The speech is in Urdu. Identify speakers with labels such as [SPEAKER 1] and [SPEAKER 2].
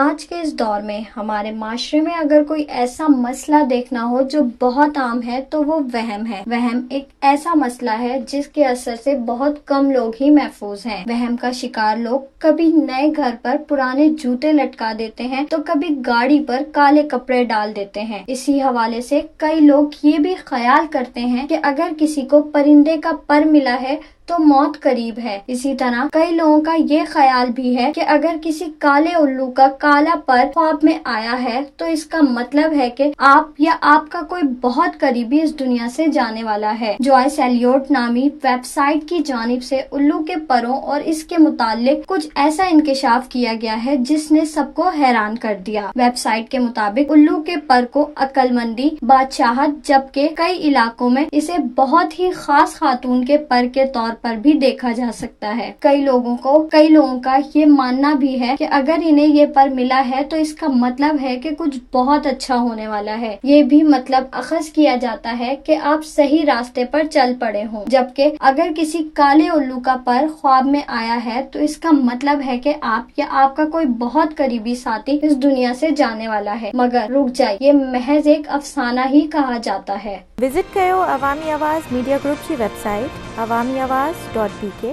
[SPEAKER 1] آج کے اس دور میں ہمارے معاشرے میں اگر کوئی ایسا مسئلہ دیکھنا ہو جو بہت عام ہے تو وہ وہم ہے۔ وہم ایک ایسا مسئلہ ہے جس کے اثر سے بہت کم لوگ ہی محفوظ ہیں۔ وہم کا شکار لوگ کبھی نئے گھر پر پرانے جوتے لٹکا دیتے ہیں تو کبھی گاڑی پر کالے کپڑے ڈال دیتے ہیں۔ اسی حوالے سے کئی لوگ یہ بھی خیال کرتے ہیں کہ اگر کسی کو پرندے کا پر ملا ہے تو موت قریب ہے۔ اسی طرح کئی لوگوں کا یہ خیال بھی ہے کہ اگر کسی کالے الو کا کالا پر خواب میں آیا ہے تو اس کا مطلب ہے کہ آپ یا آپ کا کوئی بہت قریبی اس دنیا سے جانے والا ہے۔ جوائس ایلیوٹ نامی ویب سائٹ کی جانب سے الو کے پروں اور اس کے متعلق کچھ ایسا انکشاف کیا گیا ہے جس نے سب کو حیران کر دیا۔ ویب سائٹ کے مطابق الو کے پر کو عقل مندی، بادشاہت، جبکہ کئی علاقوں میں اسے بہت ہی خاص خاتون کے پر کے طور پر بھی دیکھا جا سکتا ہے۔ کئی لوگوں کا یہ ماننا بھی ہے کہ اگر انہیں یہ پر ملا ہے تو اس کا مطلب ہے کہ کچھ بہت اچھا ہونے والا ہے۔ یہ بھی مطلب اخذ کیا جاتا ہے کہ آپ صحیح راستے پر چل پڑے ہوں، جبکہ اگر کسی کالے الو کا پر خواب میں آیا ہے تو اس کا مطلب ہے کہ آپ یا آپ کا کوئی بہت قریبی ساتھی اس دنیا سے جانے والا ہے۔ مگر رک جائے، یہ محض ایک افسانہ ہی کہا جاتا ہے۔
[SPEAKER 2] وزٹ کرو عوامی آواز میڈیا گروپ کی ویب سائٹ awamiawaz.pk